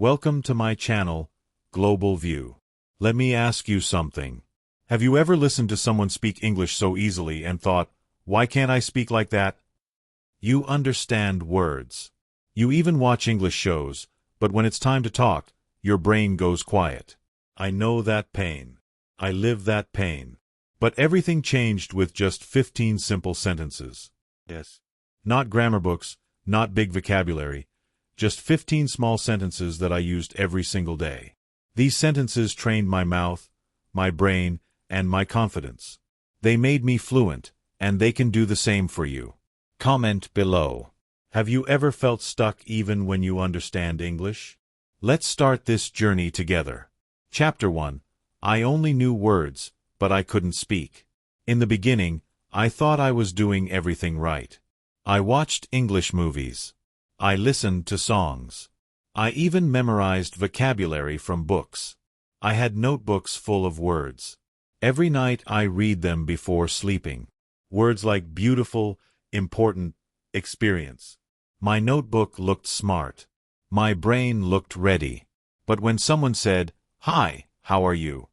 Welcome to my channel, Global View. Let me ask you something. Have you ever listened to someone speak English so easily and thought, why can't I speak like that? You understand words. You even watch English shows, but when it's time to talk, your brain goes quiet. I know that pain. I live that pain. But everything changed with just 15 simple sentences. Yes. Not grammar books, not big vocabulary, just 15 small sentences that I used every single day. These sentences trained my mouth, my brain, and my confidence. They made me fluent, and they can do the same for you. Comment below. Have you ever felt stuck even when you understand English? Let's start this journey together. Chapter 1. I only knew words, but I couldn't speak. In the beginning, I thought I was doing everything right. I watched English movies. I listened to songs. I even memorized vocabulary from books. I had notebooks full of words. Every night I read them before sleeping. Words like beautiful, important, experience. My notebook looked smart. My brain looked ready. But when someone said, "Hi, how are you?"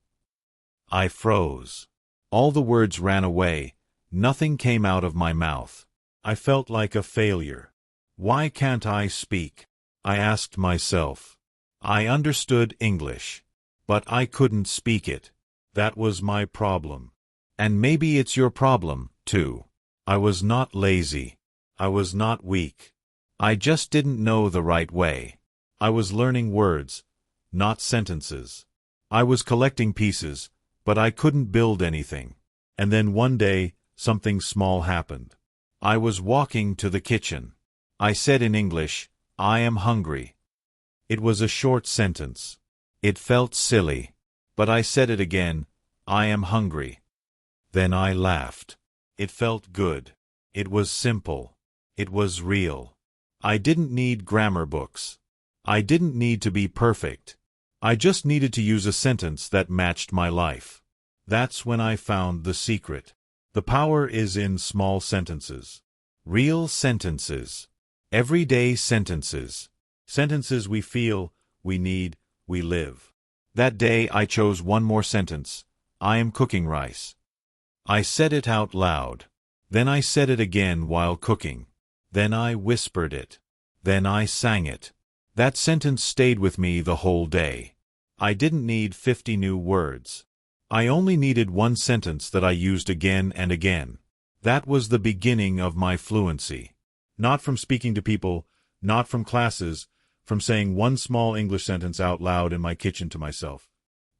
I froze. All the words ran away. Nothing came out of my mouth. I felt like a failure. Why can't I speak? I asked myself. I understood English, but I couldn't speak it. That was my problem. And maybe it's your problem, too. I was not lazy. I was not weak. I just didn't know the right way. I was learning words, not sentences. I was collecting pieces, but I couldn't build anything. And then one day, something small happened. I was walking to the kitchen. I said in English, "I am hungry." It was a short sentence. It felt silly. But I said it again, "I am hungry." Then I laughed. It felt good. It was simple. It was real. I didn't need grammar books. I didn't need to be perfect. I just needed to use a sentence that matched my life. That's when I found the secret. The power is in small sentences. Real sentences. Everyday sentences. Sentences we feel, we need, we live. That day I chose one more sentence. I am cooking rice. I said it out loud. Then I said it again while cooking. Then I whispered it. Then I sang it. That sentence stayed with me the whole day. I didn't need 50 new words. I only needed one sentence that I used again and again. That was the beginning of my fluency. Not from speaking to people, not from classes, from saying one small English sentence out loud in my kitchen to myself.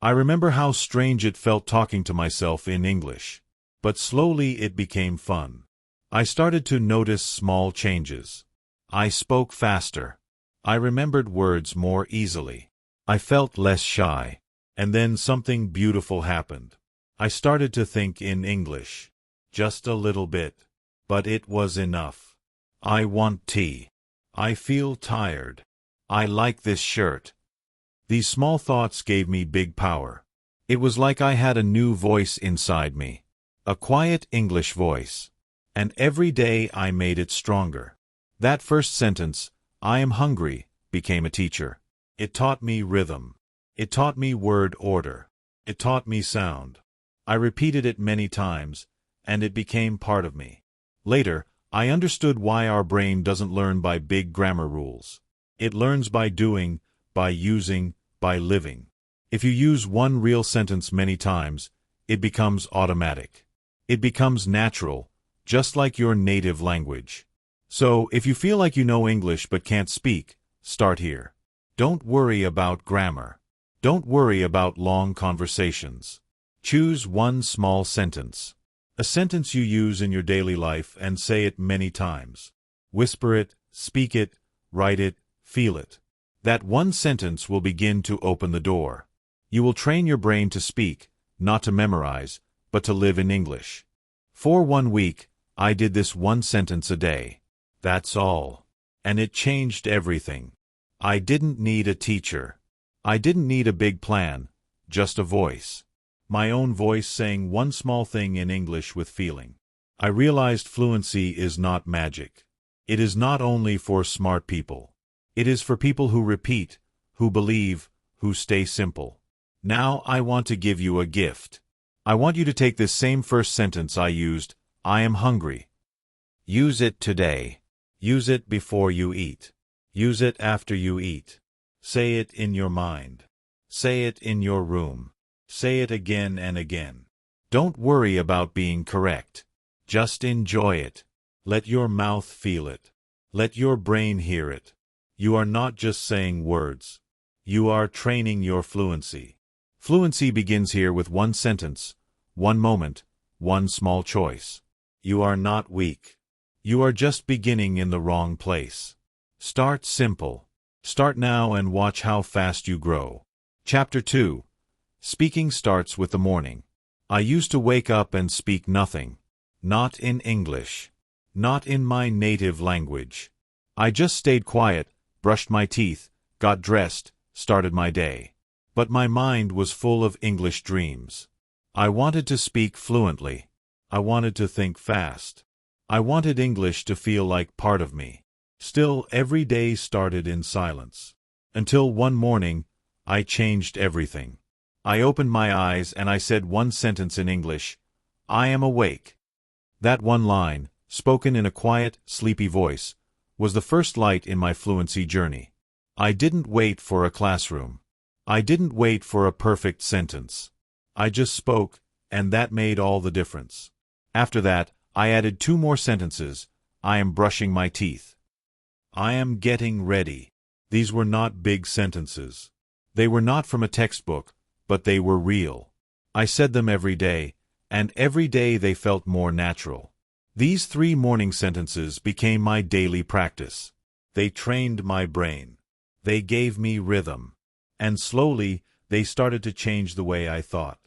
I remember how strange it felt talking to myself in English. But slowly it became fun. I started to notice small changes. I spoke faster. I remembered words more easily. I felt less shy. And then something beautiful happened. I started to think in English. Just a little bit. But it was enough. I want tea. I feel tired. I like this shirt. These small thoughts gave me big power. It was like I had a new voice inside me. A quiet English voice. And every day I made it stronger. That first sentence, "I am hungry," became a teacher. It taught me rhythm. It taught me word order. It taught me sound. I repeated it many times, and it became part of me. Later, I understood why our brain doesn't learn by big grammar rules. It learns by doing, by using, by living. If you use one real sentence many times, it becomes automatic. It becomes natural, just like your native language. So, if you feel like you know English but can't speak, start here. Don't worry about grammar. Don't worry about long conversations. Choose one small sentence. A sentence you use in your daily life and say it many times. Whisper it, speak it, write it, feel it. That one sentence will begin to open the door. You will train your brain to speak, not to memorize, but to live in English. For 1 week, I did this one sentence a day. That's all. And it changed everything. I didn't need a teacher. I didn't need a big plan, just a voice. My own voice saying one small thing in English with feeling. I realized fluency is not magic. It is not only for smart people. It is for people who repeat, who believe, who stay simple. Now I want to give you a gift. I want you to take this same first sentence I used, I am hungry. Use it today. Use it before you eat. Use it after you eat. Say it in your mind. Say it in your room. Say it again and again. Don't worry about being correct. Just enjoy it. Let your mouth feel it. Let your brain hear it. You are not just saying words. You are training your fluency. Fluency begins here with one sentence, one moment, one small choice. You are not weak. You are just beginning in the wrong place. Start simple. Start now and watch how fast you grow. Chapter 2. Speaking starts with the morning. I used to wake up and speak nothing. Not in English. Not in my native language. I just stayed quiet, brushed my teeth, got dressed, started my day. But my mind was full of English dreams. I wanted to speak fluently. I wanted to think fast. I wanted English to feel like part of me. Still, every day started in silence. Until one morning, I changed everything. I opened my eyes and I said one sentence in English, I am awake. That one line, spoken in a quiet, sleepy voice, was the first light in my fluency journey. I didn't wait for a classroom. I didn't wait for a perfect sentence. I just spoke, and that made all the difference. After that, I added 2 more sentences. I am brushing my teeth. I am getting ready. These were not big sentences. They were not from a textbook, but they were real. I said them every day, and every day they felt more natural. These 3 morning sentences became my daily practice. They trained my brain. They gave me rhythm. And slowly, they started to change the way I thought.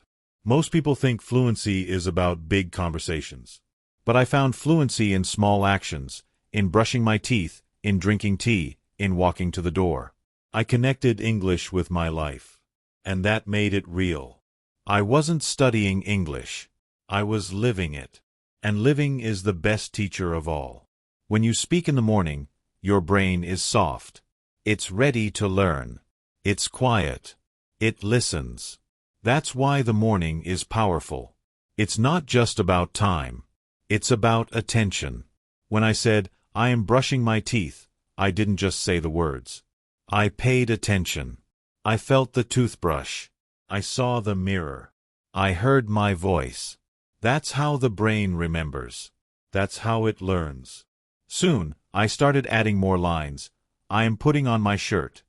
Most people think fluency is about big conversations. But I found fluency in small actions, in brushing my teeth, in drinking tea, in walking to the door. I connected English with my life. And that made it real. I wasn't studying English. I was living it. And living is the best teacher of all. When you speak in the morning, your brain is soft. It's ready to learn. It's quiet. It listens. That's why the morning is powerful. It's not just about time. It's about attention. When I said, I am brushing my teeth, I didn't just say the words. I paid attention. I felt the toothbrush. I saw the mirror. I heard my voice. That's how the brain remembers. That's how it learns. Soon, I started adding more lines. I am putting on my shirt.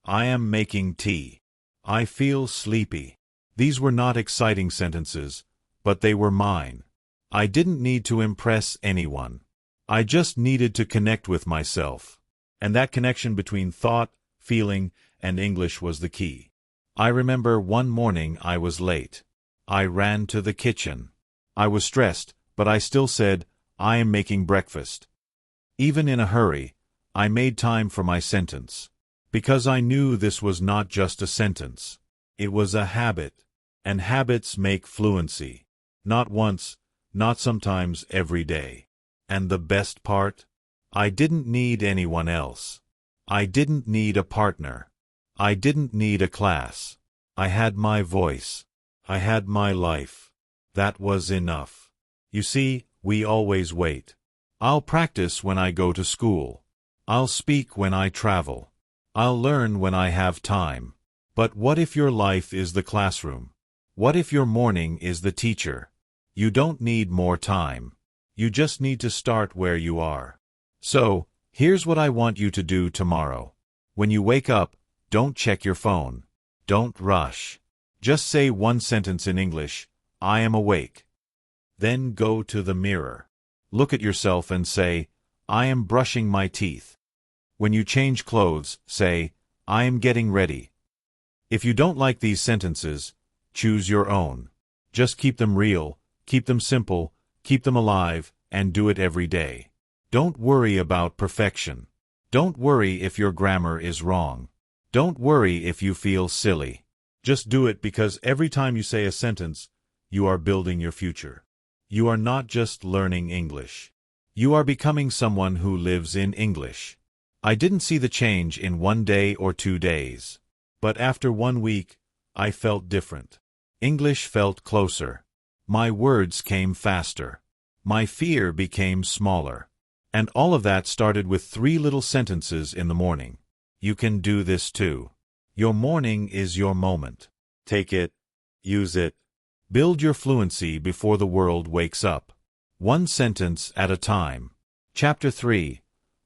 I am making tea. I feel sleepy. These were not exciting sentences, but they were mine. I didn't need to impress anyone. I just needed to connect with myself. And that connection between thought, feeling, and English was the key. I remember one morning I was late. I ran to the kitchen. I was stressed, but I still said, I am making breakfast. Even in a hurry, I made time for my sentence. Because I knew this was not just a sentence. It was a habit. And habits make fluency. Not once, not sometimes every day. And the best part? I didn't need anyone else. I didn't need a partner. I didn't need a class. I had my voice. I had my life. That was enough. You see, we always wait. I'll practice when I go to school. I'll speak when I travel. I'll learn when I have time. But what if your life is the classroom? What if your morning is the teacher? You don't need more time. You just need to start where you are. So, here's what I want you to do tomorrow. When you wake up, don't check your phone. Don't rush. Just say one sentence in English, I am awake. Then go to the mirror. Look at yourself and say, I am brushing my teeth. When you change clothes, say, I am getting ready. If you don't like these sentences, choose your own. Just keep them real, keep them simple, keep them alive, and do it every day. Don't worry about perfection. Don't worry if your grammar is wrong. Don't worry if you feel silly. Just do it because every time you say a sentence, you are building your future. You are not just learning English. You are becoming someone who lives in English. I didn't see the change in 1 day or 2 days. But after 1 week, I felt different. English felt closer. My words came faster. My fear became smaller. And all of that started with 3 little sentences in the morning. You can do this too. Your morning is your moment. Take it. Use it. Build your fluency before the world wakes up. 1 sentence at a time. Chapter 3.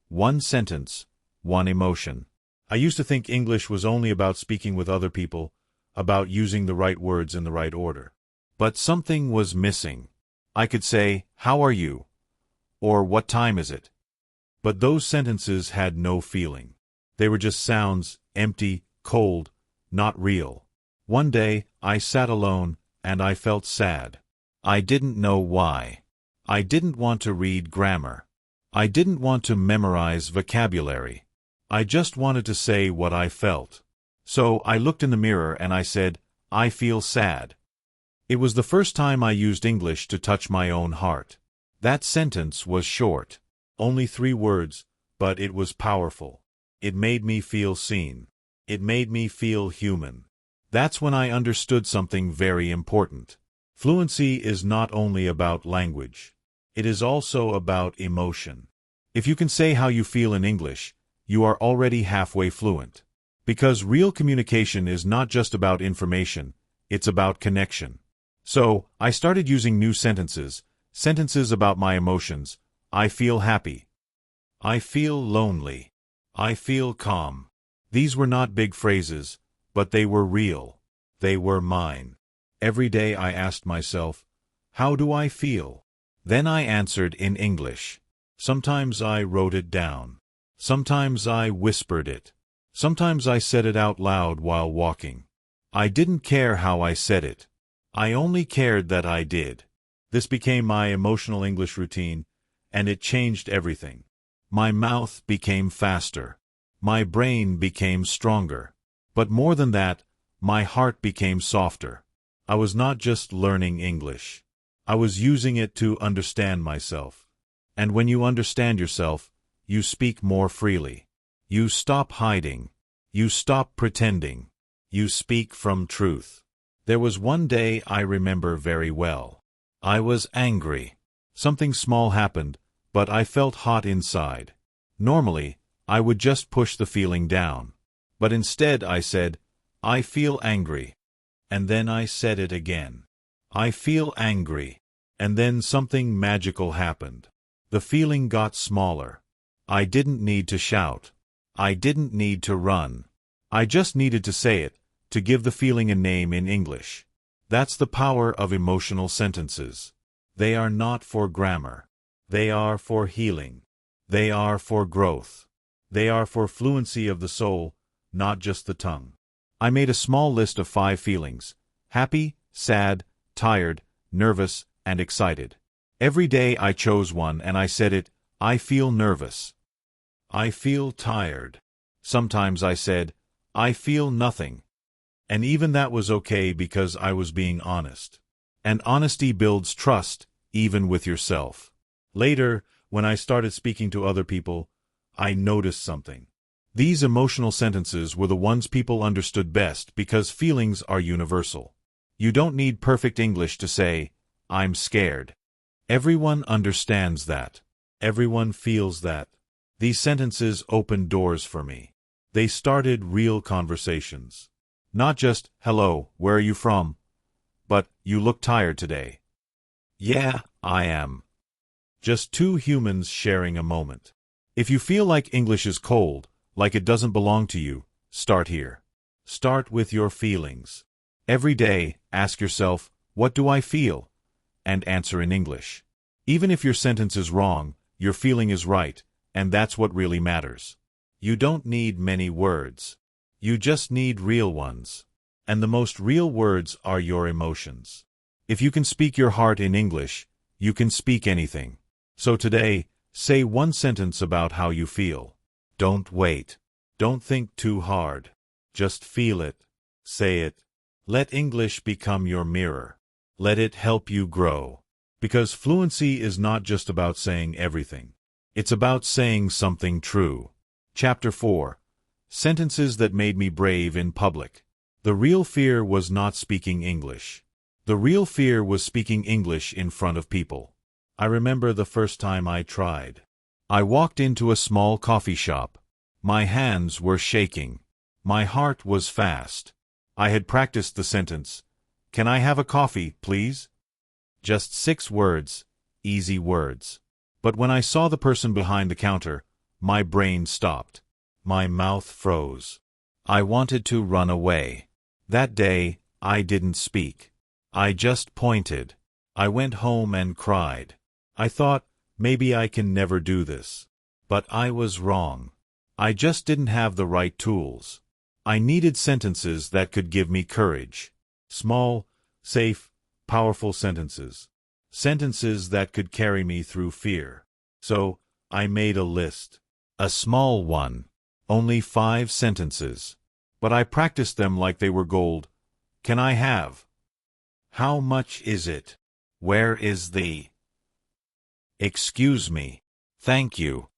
1 sentence, 1 emotion. I used to think English was only about speaking with other people, about using the right words in the right order. But something was missing. I could say, "How are you?" or "What time is it?" But those sentences had no feeling. They were just sounds, empty, cold, not real. One day, I sat alone, and I felt sad. I didn't know why. I didn't want to read grammar. I didn't want to memorize vocabulary. I just wanted to say what I felt. So I looked in the mirror and I said, "I feel sad." It was the first time I used English to touch my own heart. That sentence was short. Only 3 words, but it was powerful. It made me feel seen. It made me feel human. That's when I understood something very important. Fluency is not only about language. It is also about emotion. If you can say how you feel in English, you are already halfway fluent. Because real communication is not just about information, it's about connection. So, I started using new sentences, sentences about my emotions. I feel happy. I feel lonely. I feel calm. These were not big phrases, but they were real. They were mine. Every day I asked myself, how do I feel? Then I answered in English. Sometimes I wrote it down. Sometimes I whispered it. Sometimes I said it out loud while walking. I didn't care how I said it. I only cared that I did. This became my emotional English routine, and it changed everything. My mouth became faster. My brain became stronger. But more than that, my heart became softer. I was not just learning English. I was using it to understand myself. And when you understand yourself, you speak more freely. You stop hiding. You stop pretending. You speak from truth. There was one day I remember very well. I was angry. Something small happened, but I felt hot inside. Normally, I would just push the feeling down. But instead I said, I feel angry. And then I said it again. I feel angry. And then something magical happened. The feeling got smaller. I didn't need to shout. I didn't need to run. I just needed to say it, to give the feeling a name in English. That's the power of emotional sentences. They are not for grammar. They are for healing. They are for growth. They are for fluency of the soul, not just the tongue. I made a small list of 5 feelings: happy, sad, tired, nervous, and excited. Every day I chose one and I said it. I feel nervous. I feel tired. Sometimes I said, I feel nothing. And even that was okay because I was being honest. And honesty builds trust, even with yourself. Later, when I started speaking to other people, I noticed something. These emotional sentences were the ones people understood best because feelings are universal. You don't need perfect English to say, I'm scared. Everyone understands that. Everyone feels that. These sentences opened doors for me. They started real conversations. Not just, hello, where are you from? But, you look tired today. Yeah, I am. Just 2 humans sharing a moment. If you feel like English is cold, like it doesn't belong to you, start here. Start with your feelings. Every day, ask yourself, what do I feel? And answer in English. Even if your sentence is wrong, your feeling is right, and that's what really matters. You don't need many words. You just need real ones. And the most real words are your emotions. If you can speak your heart in English, you can speak anything. So today, say 1 sentence about how you feel. Don't wait. Don't think too hard. Just feel it. Say it. Let English become your mirror. Let it help you grow. Because fluency is not just about saying everything. It's about saying something true. Chapter 4. Sentences that made me brave in public. The real fear was not speaking English. The real fear was speaking English in front of people. I remember the first time I tried. I walked into a small coffee shop. My hands were shaking. My heart was fast. I had practiced the sentence, "Can I have a coffee, please?" Just 6 words, easy words. But when I saw the person behind the counter, my brain stopped. My mouth froze. I wanted to run away. That day, I didn't speak. I just pointed. I went home and cried. I thought, maybe I can never do this. But I was wrong. I just didn't have the right tools. I needed sentences that could give me courage. Small, safe, powerful sentences. Sentences that could carry me through fear. So, I made a list. A small one. Only 5 sentences. But I practiced them like they were gold. Can I have? How much is it? Where is the? Excuse me. Thank you.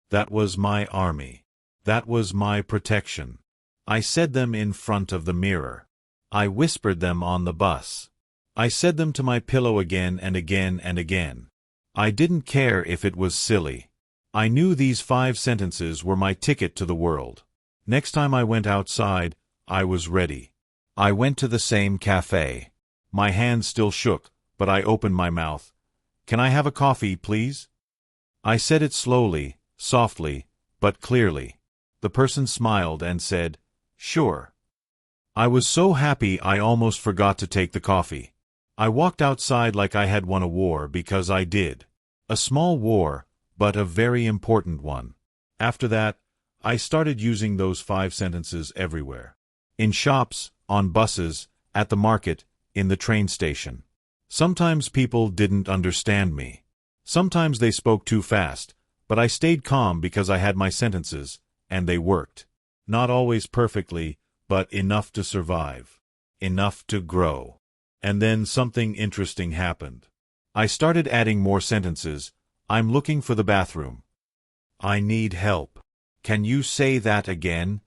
That was my army. That was my protection. I said them in front of the mirror. I whispered them on the bus. I said them to my pillow again and again and again. I didn't care if it was silly. I knew these 5 sentences were my ticket to the world. Next time I went outside, I was ready. I went to the same cafe. My hands still shook, but I opened my mouth. "Can I have a coffee, please?" I said it slowly, softly, but clearly. The person smiled and said, "Sure." I was so happy I almost forgot to take the coffee. I walked outside like I had won a war because I did. A small war, but a very important one. After that, I started using those 5 sentences everywhere. In shops, on buses, at the market, in the train station. Sometimes people didn't understand me. Sometimes they spoke too fast, but I stayed calm because I had my sentences, and they worked. Not always perfectly, but enough to survive. Enough to grow. And then something interesting happened. I started adding more sentences. "I'm looking for the bathroom." "I need help." "Can you say that again?"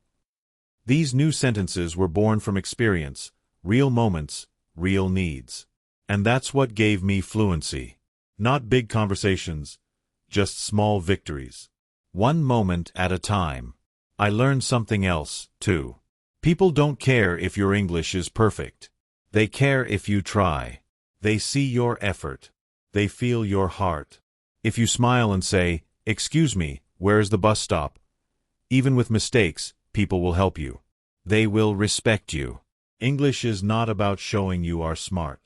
These new sentences were born from experience, real moments, real needs. And that's what gave me fluency. Not big conversations, just small victories. One moment at a time. I learned something else, too. People don't care if your English is perfect. They care if you try. They see your effort. They feel your heart. If you smile and say, "Excuse me, where's the bus stop?" Even with mistakes, people will help you. They will respect you. English is not about showing you are smart.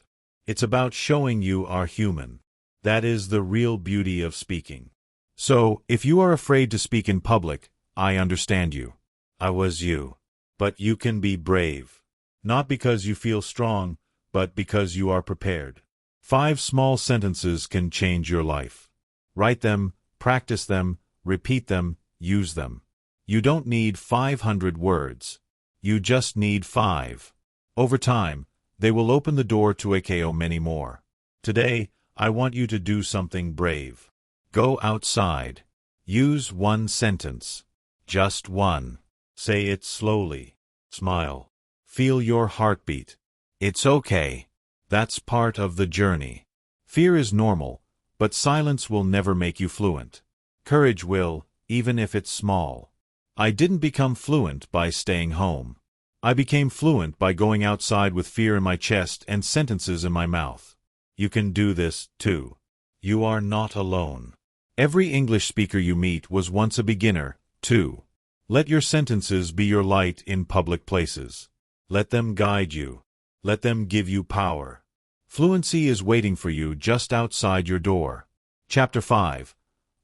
It's about showing you are human. That is the real beauty of speaking. So, if you are afraid to speak in public, I understand you. I was you. But you can be brave. Not because you feel strong, but because you are prepared. 5 small sentences can change your life. Write them, practice them, repeat them, use them. You don't need 500 words. You just need 5. Over time, they will open the door to many more. Today, I want you to do something brave. Go outside. Use 1 sentence. Just 1. Say it slowly. Smile. Feel your heartbeat. It's okay. That's part of the journey. Fear is normal, but silence will never make you fluent. Courage will, even if it's small. I didn't become fluent by staying home. I became fluent by going outside with fear in my chest and sentences in my mouth. You can do this, too. You are not alone. Every English speaker you meet was once a beginner, too. Let your sentences be your light in public places. Let them guide you. Let them give you power. Fluency is waiting for you just outside your door. Chapter 5.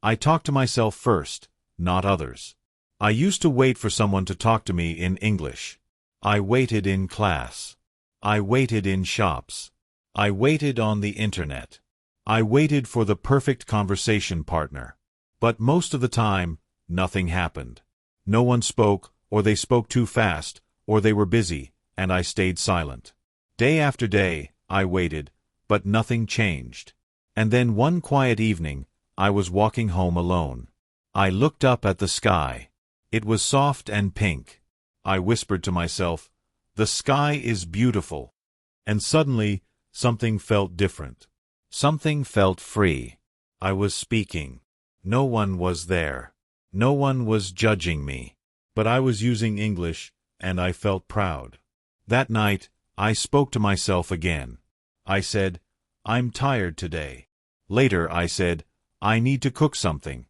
I talk to myself first, not others. I used to wait for someone to talk to me in English. I waited in class. I waited in shops. I waited on the internet. I waited for the perfect conversation partner. But most of the time, nothing happened. No one spoke, or they spoke too fast, or they were busy, and I stayed silent. Day after day, I waited, but nothing changed. And then one quiet evening, I was walking home alone. I looked up at the sky. It was soft and pink. I whispered to myself, "The sky is beautiful." And suddenly, something felt different. Something felt free. I was speaking. No one was there. No one was judging me. But I was using English, and I felt proud. That night, I spoke to myself again. I said, "I'm tired today." Later, I said, "I need to cook something."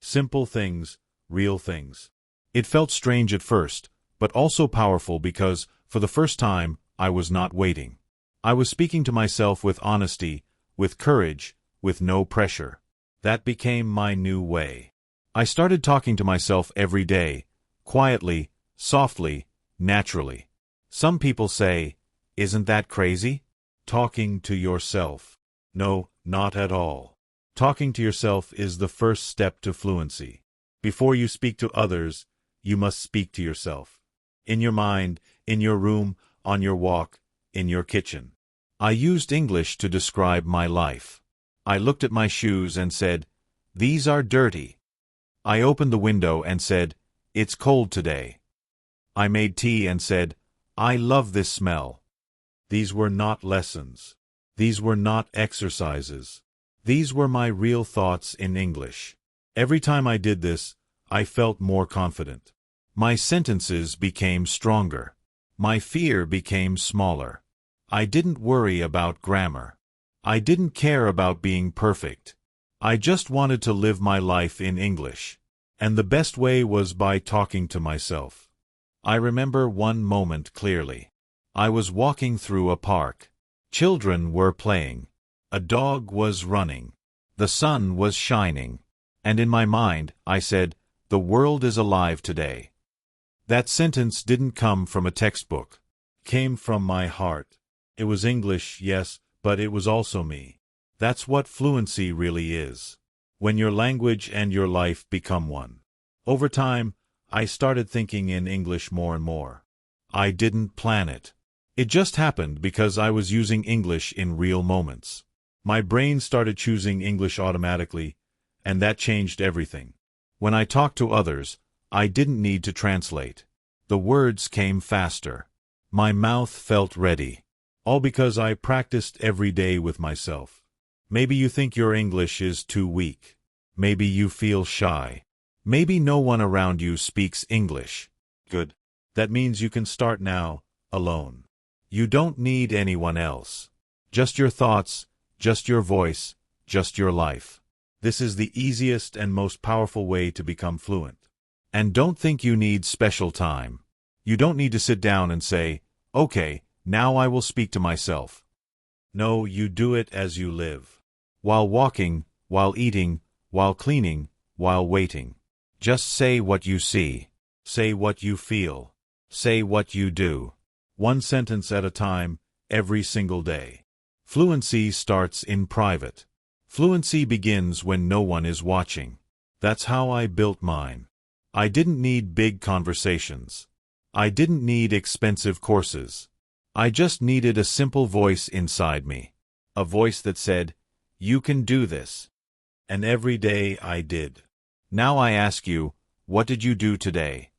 Simple things, real things. It felt strange at first, but also powerful because, for the first time, I was not waiting. I was speaking to myself with honesty, with courage, with no pressure. That became my new way. I started talking to myself every day, quietly, softly, naturally. Some people say, "Isn't that crazy?" Talking to yourself. No, not at all. Talking to yourself is the first step to fluency. Before you speak to others, you must speak to yourself. In your mind, in your room, on your walk, in your kitchen. I used English to describe my life. I looked at my shoes and said, "These are dirty." I opened the window and said, "It's cold today." I made tea and said, "I love this smell." These were not lessons. These were not exercises. These were my real thoughts in English. Every time I did this, I felt more confident. My sentences became stronger. My fear became smaller. I didn't worry about grammar. I didn't care about being perfect. I just wanted to live my life in English. And the best way was by talking to myself. I remember one moment clearly. I was walking through a park. Children were playing. A dog was running. The sun was shining. And in my mind, I said, "The world is alive today." That sentence didn't come from a textbook. It came from my heart. It was English, yes, but it was also me. That's what fluency really is. When your language and your life become one. Over time, I started thinking in English more and more. I didn't plan it. It just happened because I was using English in real moments. My brain started choosing English automatically, and that changed everything. When I talked to others, I didn't need to translate. The words came faster. My mouth felt ready. All because I practiced every day with myself. Maybe you think your English is too weak. Maybe you feel shy. Maybe no one around you speaks English. Good. That means you can start now, alone. You don't need anyone else. Just your thoughts, just your voice, just your life. This is the easiest and most powerful way to become fluent. And don't think you need special time. You don't need to sit down and say, "Okay, now I will speak to myself." No, you do it as you live. While walking, while eating, while cleaning, while waiting. Just say what you see. Say what you feel. Say what you do. One sentence at a time, every single day. Fluency starts in private. Fluency begins when no one is watching. That's how I built mine. I didn't need big conversations. I didn't need expensive courses. I just needed a simple voice inside me. A voice that said, "You can do this." And every day I did. Now I ask you, what did you do today?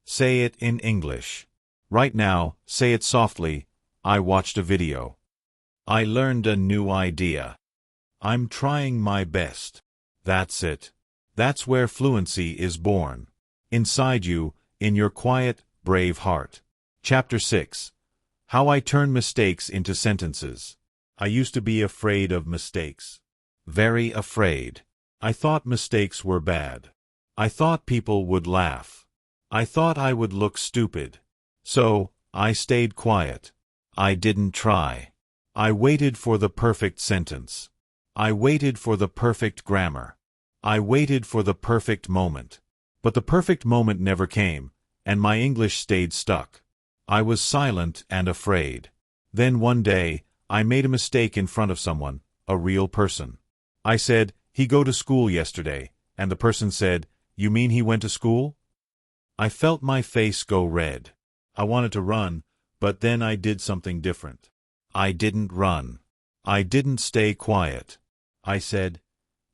Say it in English. Right now, say it softly. I watched a video. I learned a new idea. I'm trying my best. That's it. That's where fluency is born. Inside you, in your quiet, brave heart. Chapter 6. How I Turn Mistakes into Sentences. I used to be afraid of mistakes. Very afraid. I thought mistakes were bad. I thought people would laugh. I thought I would look stupid. So, I stayed quiet. I didn't try. I waited for the perfect sentence. I waited for the perfect grammar. I waited for the perfect moment. But the perfect moment never came, and my English stayed stuck. I was silent and afraid. Then one day, I made a mistake in front of someone, a real person. I said, "He go to school yesterday," and the person said, "You mean he went to school?" I felt my face go red. I wanted to run, but then I did something different. I didn't run. I didn't stay quiet. I said,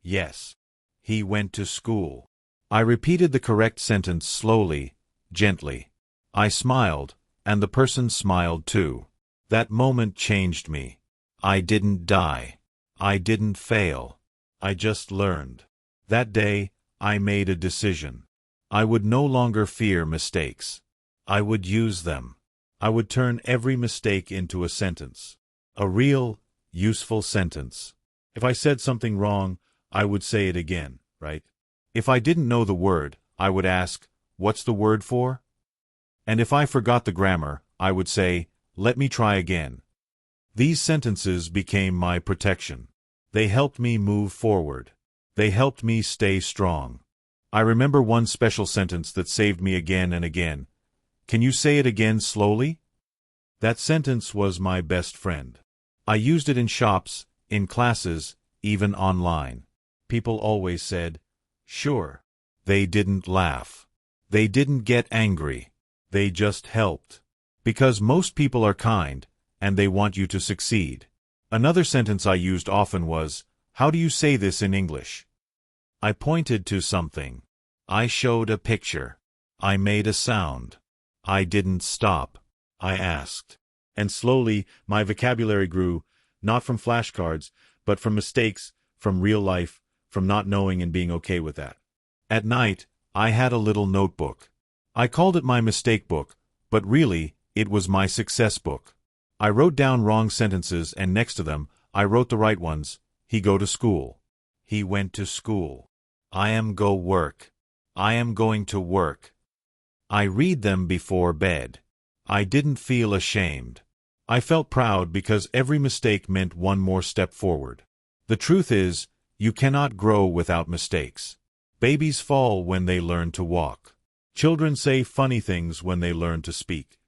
"Yes. He went to school." I repeated the correct sentence slowly, gently. I smiled, and the person smiled too. That moment changed me. I didn't die. I didn't fail. I just learned. That day, I made a decision. I would no longer fear mistakes. I would use them. I would turn every mistake into a sentence. A real, useful sentence. If I said something wrong, I would say it again, right? If I didn't know the word, I would ask, "What's the word for?" And if I forgot the grammar, I would say, "Let me try again." These sentences became my protection. They helped me move forward. They helped me stay strong. I remember one special sentence that saved me again and again. "Can you say it again slowly?" That sentence was my best friend. I used it in shops, in classes, even online. People always said, "Sure." They didn't laugh. They didn't get angry. They just helped. Because most people are kind, and they want you to succeed. Another sentence I used often was, "How do you say this in English?" I pointed to something. I showed a picture. I made a sound. I didn't stop. I asked. And slowly, my vocabulary grew, not from flashcards, but from mistakes, from real life, from not knowing and being okay with that. At night, I had a little notebook. I called it my mistake book, but really, it was my success book. I wrote down wrong sentences, and next to them, I wrote the right ones. He go to school. He went to school. I am go work. I am going to work. I read them before bed. I didn't feel ashamed. I felt proud because every mistake meant one more step forward. The truth is, you cannot grow without mistakes. Babies fall when they learn to walk. Children say funny things when they learn to speak.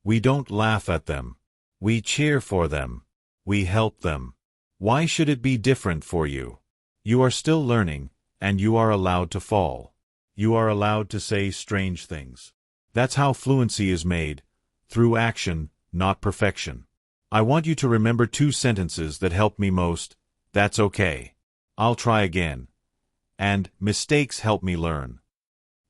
We don't laugh at them. We cheer for them. We help them. Why should it be different for you? You are still learning, and you are allowed to fall. You are allowed to say strange things. That's how fluency is made, through action, not perfection. I want you to remember 2 sentences that helped me most. That's okay. I'll try again. And mistakes help me learn.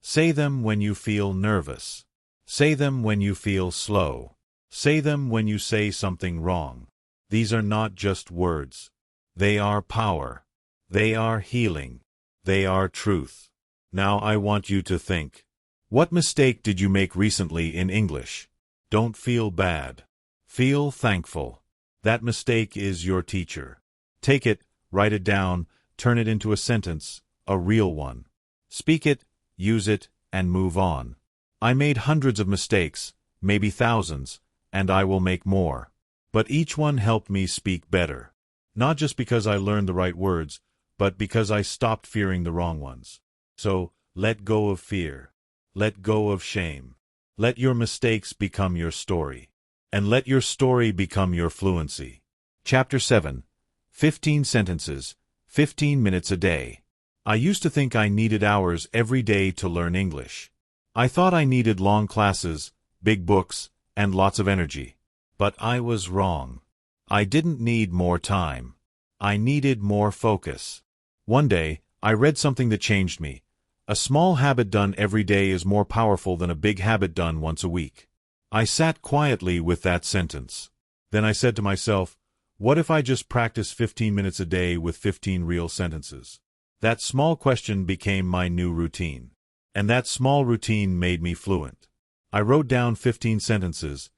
Say them when you feel nervous. Say them when you feel slow. Say them when you say something wrong. These are not just words. They are power. They are healing. They are truth. Now I want you to think. What mistake did you make recently in English? Don't feel bad. Feel thankful. That mistake is your teacher. Take it, write it down, turn it into a sentence, a real one. Speak it, use it, and move on. I made hundreds of mistakes, maybe thousands, and I will make more. But each one helped me speak better. Not just because I learned the right words, but because I stopped fearing the wrong ones. So, let go of fear. Let go of shame. Let your mistakes become your story. And let your story become your fluency. Chapter 7. 15 sentences, 15 minutes a day. I used to think I needed hours every day to learn English. I thought I needed long classes, big books, and lots of energy. But I was wrong. I didn't need more time. I needed more focus. One day, I read something that changed me. A small habit done every day is more powerful than a big habit done once a week. I sat quietly with that sentence. Then I said to myself, what if I just practice 15 minutes a day with 15 real sentences? That small question became my new routine. And that small routine made me fluent. I wrote down 15 sentences,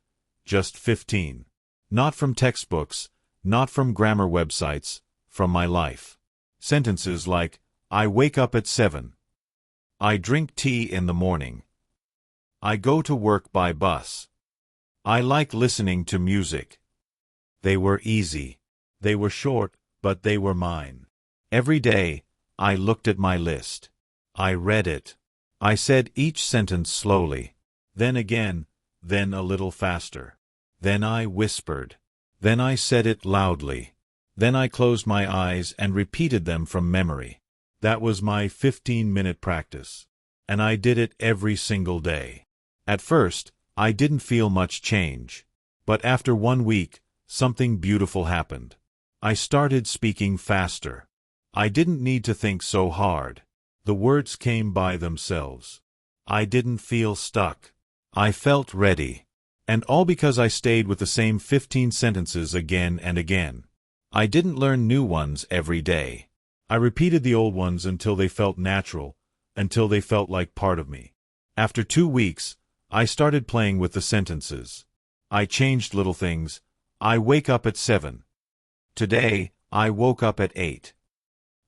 just 15. Not from textbooks, not from grammar websites, from my life. Sentences like, I wake up at 7. I drink tea in the morning. I go to work by bus. I like listening to music. They were easy. They were short, but they were mine. Every day, I looked at my list. I read it. I said each sentence slowly. Then again, then a little faster. Then I whispered. Then I said it loudly. Then I closed my eyes and repeated them from memory. That was my 15-minute practice. And I did it every single day. At first, I didn't feel much change. But after 1 week, something beautiful happened. I started speaking faster. I didn't need to think so hard. The words came by themselves. I didn't feel stuck. I felt ready. And all because I stayed with the same 15 sentences again and again. I didn't learn new ones every day. I repeated the old ones until they felt natural, until they felt like part of me. After 2 weeks, I started playing with the sentences. I changed little things. I wake up at 7. Today, I woke up at 8.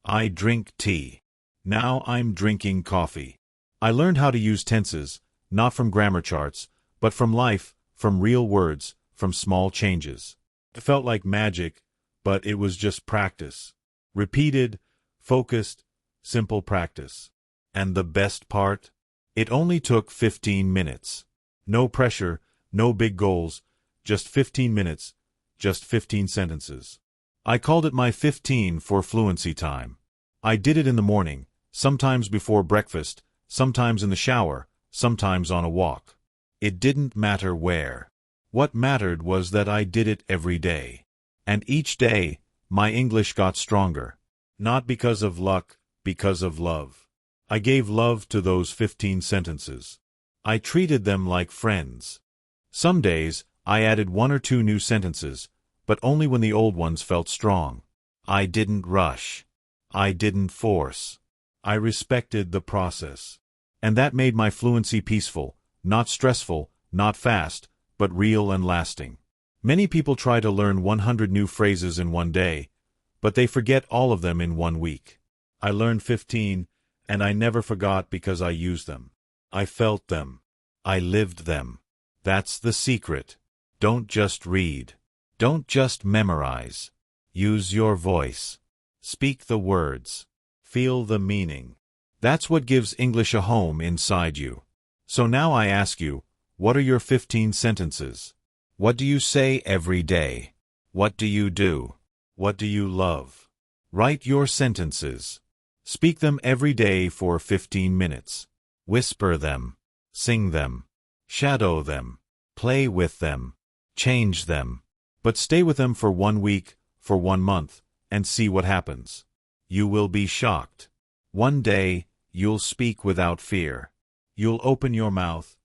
I drink tea. Now I'm drinking coffee. I learned how to use tenses, not from grammar charts, but from life, from real words, from small changes. It felt like magic, but it was just practice. Repeated, focused, simple practice. And the best part? It only took 15 minutes. No pressure, no big goals, just 15 minutes, just 15 sentences. I called it my 15 for fluency time. I did it in the morning, sometimes before breakfast, sometimes in the shower, sometimes on a walk. It didn't matter where. What mattered was that I did it every day. And each day, my English got stronger. Not because of luck, because of love. I gave love to those 15 sentences. I treated them like friends. Some days, I added 1 or 2 new sentences, but only when the old ones felt strong. I didn't rush. I didn't force. I respected the process. And that made my fluency peaceful, not stressful, not fast, but real and lasting. Many people try to learn 100 new phrases in one day, but they forget all of them in 1 week. I learned 15, and I never forgot because I used them. I felt them. I lived them. That's the secret. Don't just read. Don't just memorize. Use your voice. Speak the words. Feel the meaning. That's what gives English a home inside you. So now I ask you, what are your 15 sentences? What do you say every day? What do you do? What do you love? Write your sentences. Speak them every day for 15 minutes. Whisper them. Sing them. Shadow them. Play with them. Change them. But stay with them for 1 week, for 1 month, and see what happens. You will be shocked. One day, you'll speak without fear. You'll open your mouth,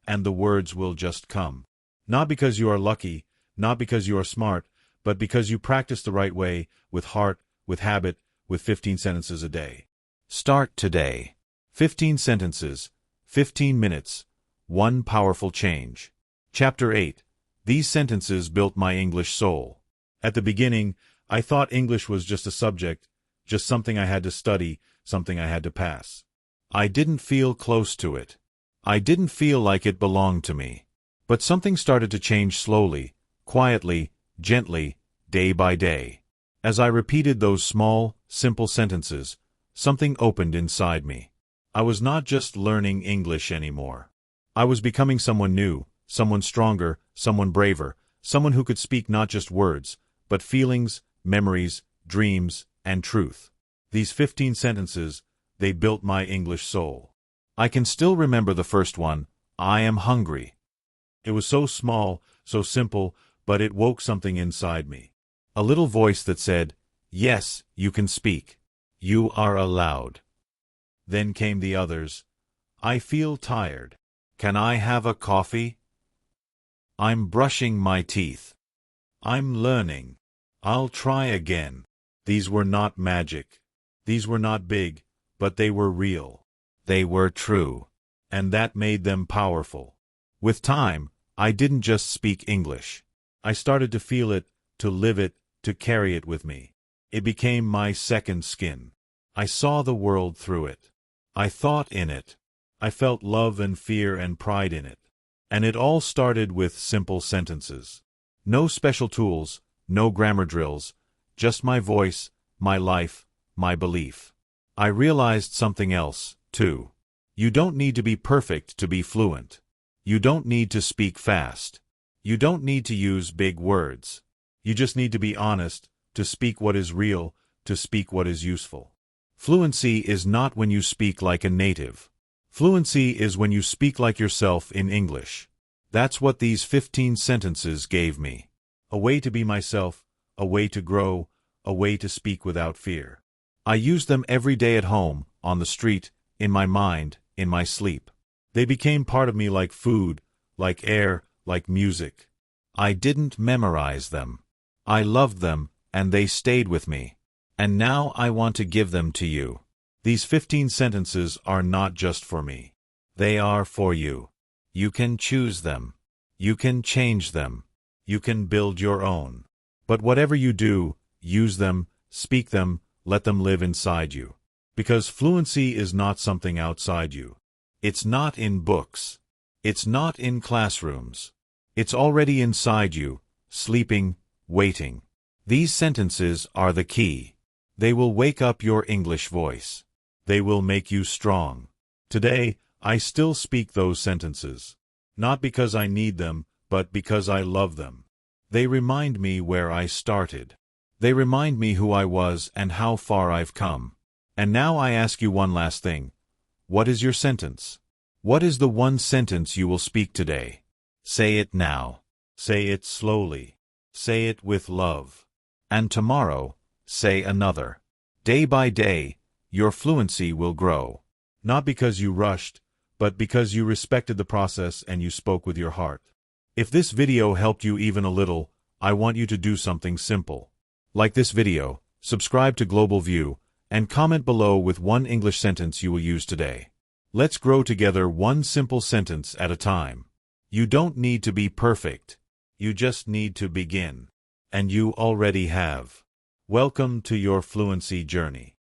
and the words will just come. Not because you are lucky, not because you are smart, but because you practice the right way, with heart, with habit, with 15 sentences a day. Start today. 15 sentences, 15 minutes, 1 powerful change. Chapter 8. These sentences built my English soul. At the beginning, I thought English was just a subject, just something I had to study, something I had to pass. I didn't feel close to it. I didn't feel like it belonged to me. But something started to change slowly, quietly, gently, day by day. As I repeated those small, simple sentences, something opened inside me. I was not just learning English anymore. I was becoming someone new, someone stronger, someone braver, someone who could speak not just words, but feelings, memories, dreams, and truth. These 15 sentences, they built my English soul. I can still remember the first one, I am hungry. It was so small, so simple, but it woke something inside me. A little voice that said, yes, you can speak. You are allowed. Then came the others. I feel tired. Can I have a coffee? I'm brushing my teeth. I'm learning. I'll try again. These were not magic. These were not big, but they were real. They were true. And that made them powerful. With time, I didn't just speak English. I started to feel it, to live it, to carry it with me. It became my second skin. I saw the world through it. I thought in it. I felt love and fear and pride in it. And it all started with simple sentences. No special tools, no grammar drills, just my voice, my life, my belief. I realized something else, too. You don't need to be perfect to be fluent. You don't need to speak fast. You don't need to use big words. You just need to be honest, to speak what is real, to speak what is useful. Fluency is not when you speak like a native. Fluency is when you speak like yourself in English. That's what these 15 sentences gave me. A way to be myself, a way to grow, a way to speak without fear. I used them every day at home, on the street, in my mind, in my sleep. They became part of me like food, like air, like music. I didn't memorize them. I loved them, and they stayed with me. And now I want to give them to you. These 15 sentences are not just for me. They are for you. You can choose them. You can change them. You can build your own. But whatever you do, use them, speak them, let them live inside you. Because fluency is not something outside you. It's not in books. It's not in classrooms. It's already inside you, sleeping, waiting. These sentences are the key. They will wake up your English voice. They will make you strong. Today, I still speak those sentences. Not because I need them, but because I love them. They remind me where I started. They remind me who I was and how far I've come. And now I ask you one last thing. What is your sentence? What is the one sentence you will speak today? Say it now. Say it slowly. Say it with love. And tomorrow, say another. Day by day, your fluency will grow. Not because you rushed, but because you respected the process and you spoke with your heart. If this video helped you even a little, I want you to do something simple. Like this video, subscribe to Global View, and comment below with one English sentence you will use today. Let's grow together one simple sentence at a time. You don't need to be perfect. You just need to begin. And you already have. Welcome to your fluency journey.